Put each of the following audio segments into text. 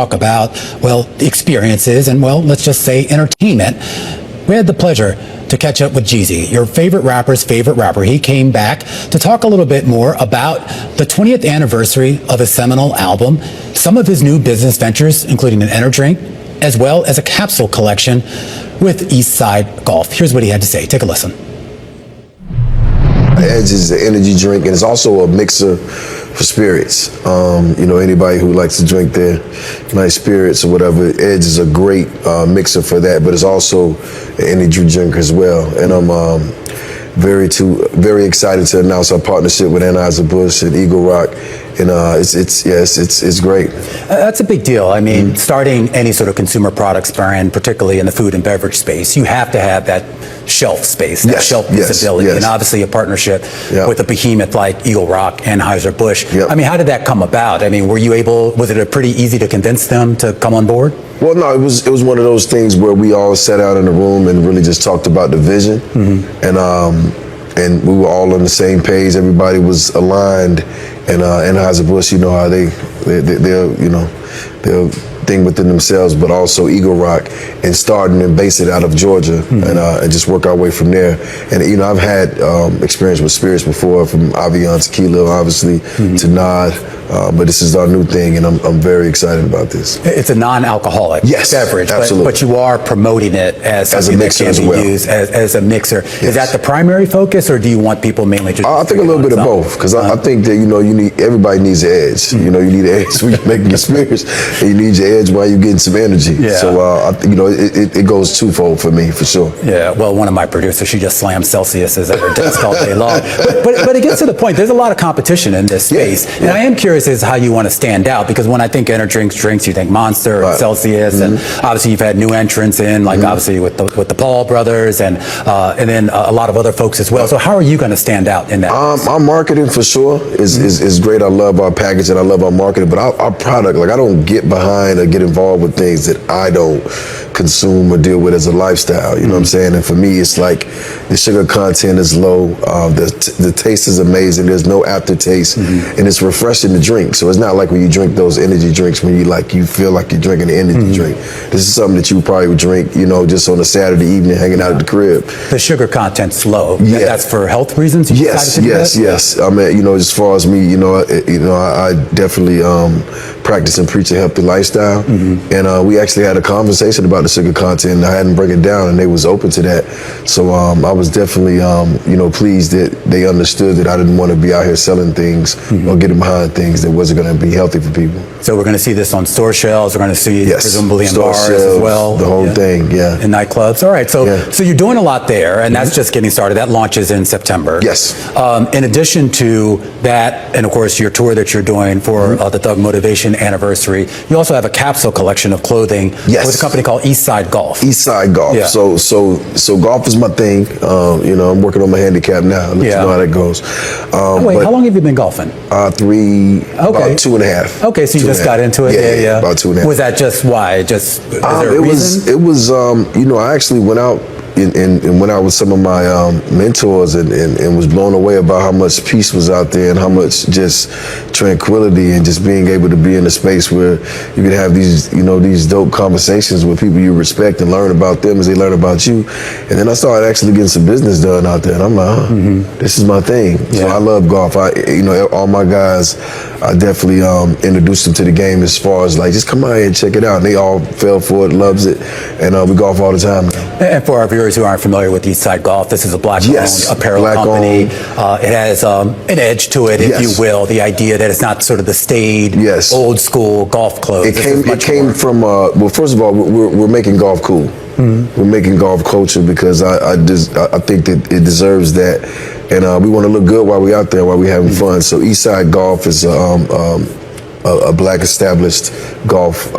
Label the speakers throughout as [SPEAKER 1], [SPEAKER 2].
[SPEAKER 1] talk about, well, experiences and, well, let's just say entertainment. We had the pleasure to catch up with Jezzy, your favorite rapper's favorite rapper. He came back to talk a little bit more about the 20th anniversary of his seminal album, some of his new business ventures, including an energy drink, as well as a capsule collection with Eastside Golf. Here's what he had to say. Take a listen.
[SPEAKER 2] Edge is an energy drink, and it's also a mixer for spirits. Anybody who likes to drink their nice spirits or whatever, Edge is a great mixer for that, but it's also an energy drink as well. And I'm very excited to announce our partnership with Anheuser-Busch and Eagle Rock. And it's great.
[SPEAKER 1] That's a big deal. I mean, starting any sort of consumer products brand, particularly in the food and beverage space, you have to have that shelf space, that shelf visibility, and obviously a partnership with a behemoth like Eagle Rock, Anheuser-Busch. I mean, how did that come about? I mean, was it a pretty easy to convince them to come on board?
[SPEAKER 2] Well, no, it was one of those things where we all sat out in the room and really just talked about the vision, and we were all on the same page. Everybody was aligned, and Anheuser-Busch, you know how they'll thing within themselves, but also Eagle Rock, and starting and base it out of Georgia, and just work our way from there. And I've had experience with spirits before, from Avion Tequila, obviously, to Nod. But this is our new thing, and I'm very excited about this.
[SPEAKER 1] It's a non-alcoholic beverage,
[SPEAKER 2] absolutely.
[SPEAKER 1] But you are promoting it as something
[SPEAKER 2] a mixer
[SPEAKER 1] that can
[SPEAKER 2] as well.
[SPEAKER 1] be used as a mixer. Yes. Is that the primary focus, or do you want people mainly just?
[SPEAKER 2] I think a little bit of both, because I think that everybody needs an edge. You need an edge when you're making your spirits, and you need your edge while you're getting some energy. Yeah. So it goes twofold for me, for sure.
[SPEAKER 1] Yeah. Well, one of my producers, she just slams Celsius at her desk all day long. But it gets to the point. There's a lot of competition in this space, and I am curious as how you want to stand out, because when I think energy drinks, you think Monster and Celsius, and obviously you've had new entrants in, like obviously with the Paul brothers, and then a lot of other folks as well. So how are you going to stand out in that?
[SPEAKER 2] Our marketing for sure is great. I love our package and I love our marketing, but our product, I don't get behind or get involved with things that I don't consume or deal with as a lifestyle. You know what I'm saying? And for me, it's like the sugar content is low, the taste is amazing. There's no aftertaste, and it's refreshing to drink. So it's not like when you drink those energy drinks when you feel like you're drinking an energy drink. This is something that you probably would drink, just on a Saturday evening hanging out at the crib.
[SPEAKER 1] The sugar content's low.
[SPEAKER 2] Yeah.
[SPEAKER 1] That's for health reasons?
[SPEAKER 2] Yes. I mean, as far as me, I definitely practice and preach a healthy lifestyle. And we actually had a conversation about the sugar content, and I hadn't broken it down, and they was open to that. So I was definitely, pleased that they understood that I didn't want to be out here selling things or getting behind things that wasn't going to be healthy for people.
[SPEAKER 1] So we're going to see this on store shelves. We're going to see presumably in
[SPEAKER 2] store
[SPEAKER 1] bars
[SPEAKER 2] shelves,
[SPEAKER 1] as well.
[SPEAKER 2] The whole thing,
[SPEAKER 1] in nightclubs. All right. So you're doing a lot there, and that's just getting started. That launches in September.
[SPEAKER 2] Yes.
[SPEAKER 1] In addition to that, and of course your tour that you're doing for the Thug Motivation anniversary, you also have a capsule collection of clothing with a company called Eastside Golf.
[SPEAKER 2] Eastside Golf. Yeah. So golf is my thing. I'm working on my handicap now. Let you know how that goes.
[SPEAKER 1] Wait, how long have you been golfing?
[SPEAKER 2] About 2.5.
[SPEAKER 1] Okay, so you just got into it. Yeah.
[SPEAKER 2] About 2.5.
[SPEAKER 1] Was that just why? Is there a reason?
[SPEAKER 2] It was. I actually went out and went out with some of my mentors and was blown away about how much peace was out there and how much just tranquility and just being able to be in a space where you could have these dope conversations with people you respect and learn about them as they learn about you. And then I started actually getting some business done out there, and I'm like, this is my thing. So I love golf. All my guys, I definitely introduced them to the game as far as just come out here and check it out. And they all fell for it, loves it, and we golf all the time now.
[SPEAKER 1] And for our viewers who aren't familiar with Eastside Golf, this is a black-owned apparel company. It has an edge to it, if you will. The idea that it's not sort of the staid, old-school golf clothes.
[SPEAKER 2] It came from. Well, first of all, we're making golf cool. We're making golf culture, because I think that it deserves that, and we want to look good while we're out there, while we're having fun. So Eastside Golf is a black established golf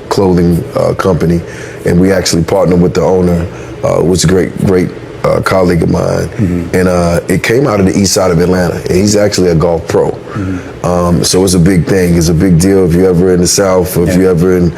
[SPEAKER 2] clothing company, and we actually partner with the owner, which is a great colleague of mine, and it came out of the east side of Atlanta, and he's actually a golf pro. So it's a big thing. It's a big deal if you're ever in the South, or if you're ever in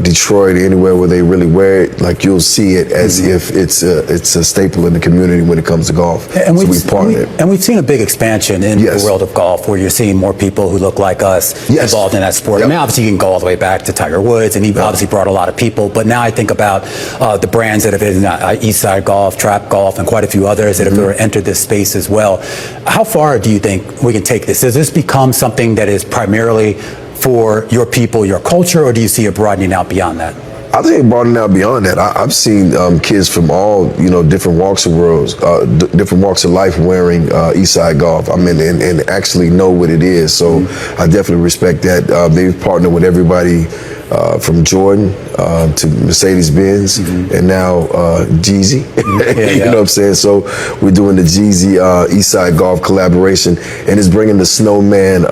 [SPEAKER 2] Detroit, anywhere where they really wear it. Like, you'll see it as if it's a staple in the community when it comes to golf.
[SPEAKER 1] And
[SPEAKER 2] so we partnered.
[SPEAKER 1] And we've seen a big expansion in the world of golf, where you're seeing more people who look like us involved in that sport. I mean, obviously you can go all the way back to Tiger Woods, and he obviously brought a lot of people. But now I think about the brands that have been Eastside Golf, Trap Golf, and quite a few others that have entered this space as well. How far do you think we can take this? Does this become something that is primarily for your people, your culture, or do you see it broadening out beyond that?
[SPEAKER 2] I think broadening out beyond that. I've seen kids from all different walks of different walks of life wearing Eastside Golf. I mean, and actually know what it is. So I definitely respect that. They've partnered with everybody from Jordan to Mercedes-Benz, and now Jezzy. You know what I'm saying? So we're doing the Jezzy Eastside Golf collaboration, and it's bringing the snowman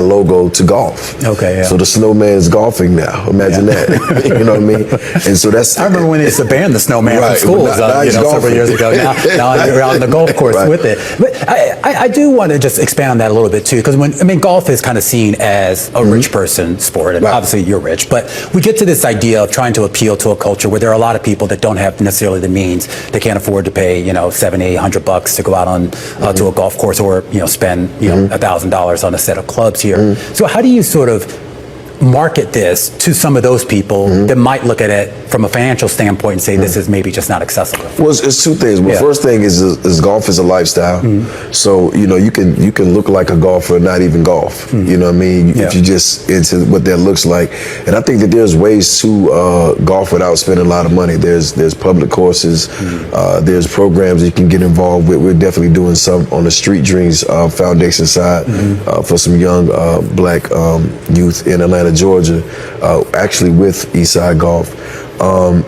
[SPEAKER 2] logo to golf.
[SPEAKER 1] Okay, yeah.
[SPEAKER 2] So the snowman is golfing now. Imagine that. You know what I mean? And so that's.
[SPEAKER 1] I remember when they used to ban the snowman from schools, several years ago. Now you're out on the golf course with it. But I do want to just expand on that a little bit too, because golf is kind of seen as a rich person sport, and obviously you're rich. But we get to this idea of trying to appeal to a culture where there are a lot of people that don't have necessarily the means. They can't afford to pay $700-800 to go out on to a golf course, or spend $1,000 on a set of clubs here. So how do you sort of market this to some of those people that might look at it from a financial standpoint and say this is maybe just not accessible?
[SPEAKER 2] Well, it's two things. Well, first thing is golf is a lifestyle. So you can look like a golfer and not even golf. You know what I mean? If you just into what that looks like. And I think that there's ways to golf without spending a lot of money. There's public courses. There's programs you can get involved with. We're definitely doing some on the Street Dreams Foundation side for some young black youth in Atlanta, Georgia, actually with Eastside Golf.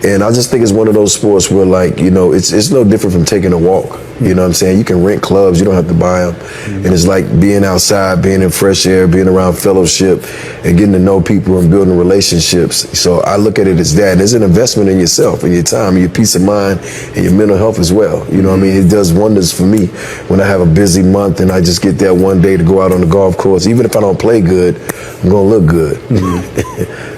[SPEAKER 2] And I just think it's one of those sports where, it's no different from taking a walk. You know what I'm saying? You can rent clubs, you don't have to buy them. And it's like being outside, being in fresh air, being around fellowship, and getting to know people and building relationships. So I look at it as that. And it's an investment in yourself, and your time, and your peace of mind, and your mental health as well. You know what I mean? It does wonders for me when I have a busy month and I just get that one day to go out on the golf course. Even if I don't play good, I'm going to look good.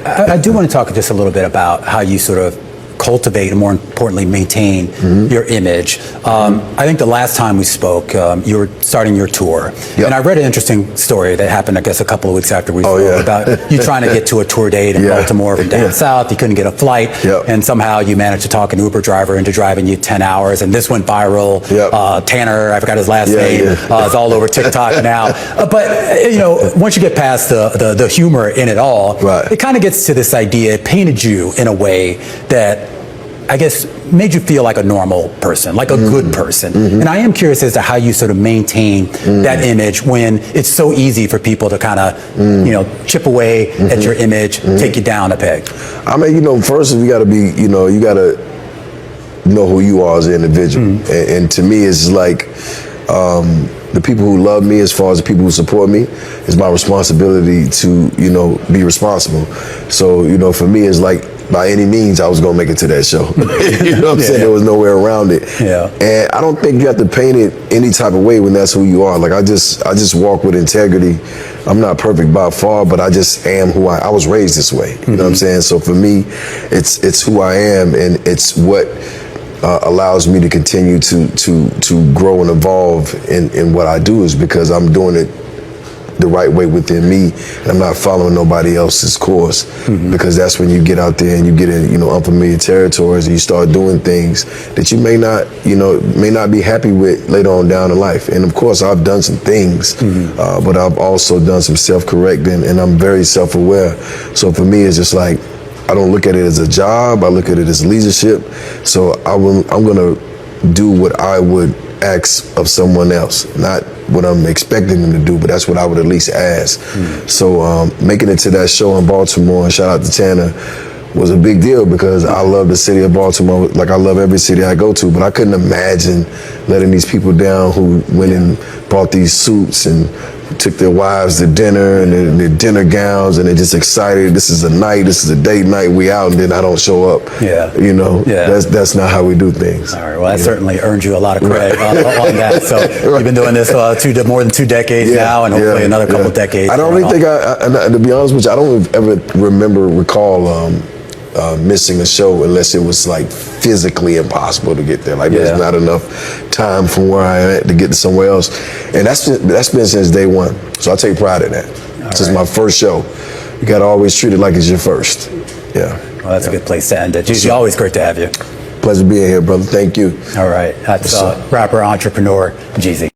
[SPEAKER 1] I do want to talk just a little bit about how you sort of cultivate and, more importantly, maintain your image. I think the last time we spoke, you were starting your tour. And I read an interesting story that happened, I guess, a couple of weeks after we spoke about you trying to get to a tour date in Baltimore from down south. You couldn't get a flight, and somehow you managed to talk an Uber driver into driving you 10 hours, and this went viral. Tanner, I forgot his last name, is all over TikTok now. But, once you get past the humor in it all, it kind of gets to this idea. It painted you in a way that I guess made you feel like a normal person, like a good person. And I am curious as to how you sort of maintain that image when it's so easy for people to kind of, chip away at your image, take you down a peg.
[SPEAKER 2] I mean, first you got to be, you got to know who you are as an individual. And to me, it's like the people who love me, as far as the people who support me, it's my responsibility to, be responsible. So, for me, it's like, by any means, I was going to make it to that show. You know what I'm saying? There was nowhere around it. And I don't think you have to paint it any type of way when that's who you are. Like, I just walk with integrity. I'm not perfect by far, but I just am who I was raised this way. You know what I'm saying? So for me, it's who I am, and it's what allows me to continue to grow and evolve in what I do, is because I'm doing it the right way within me, and I'm not following nobody else's course, because that's when you get out there and you get in, unfamiliar territories, and you start doing things that you may not be happy with later on down in life. And of course, I've done some things, but I've also done some self-correcting, and I'm very self-aware. So for me, it's just like, I don't look at it as a job, I look at it as leadership. So I'm gonna do what I would ask of someone else, not what I'm expecting them to do, but that's what I would at least ask. So making it to that show in Baltimore, and shout out to Tanner, was a big deal, because I love the city of Baltimore like I love every city I go to, but I couldn't imagine letting these people down who went and bought these suits and took their wives to dinner and their dinner gowns, and they're just excited. This is a night. This is a date night. We out, and then I don't show up.
[SPEAKER 1] Yeah.
[SPEAKER 2] You know,
[SPEAKER 1] yeah.
[SPEAKER 2] That's not how we do things.
[SPEAKER 1] All right. Well, that certainly earned you a lot of credit on that. So you've been doing this more than 2 decades now, and hopefully another couple decades.
[SPEAKER 2] I don't really think to be honest with you, I don't ever recall missing a show unless it was like physically impossible to get there. Like there's not enough time from where I am at to get to somewhere else, and that's been since day one. So I take pride in that. This is my first show. You got to always treat it like it's your first. Yeah.
[SPEAKER 1] Well, that's a good place to end it. Jezzy, always great to have you.
[SPEAKER 2] Pleasure being here, brother. Thank you.
[SPEAKER 1] All right. That's rapper, entrepreneur, Jezzy.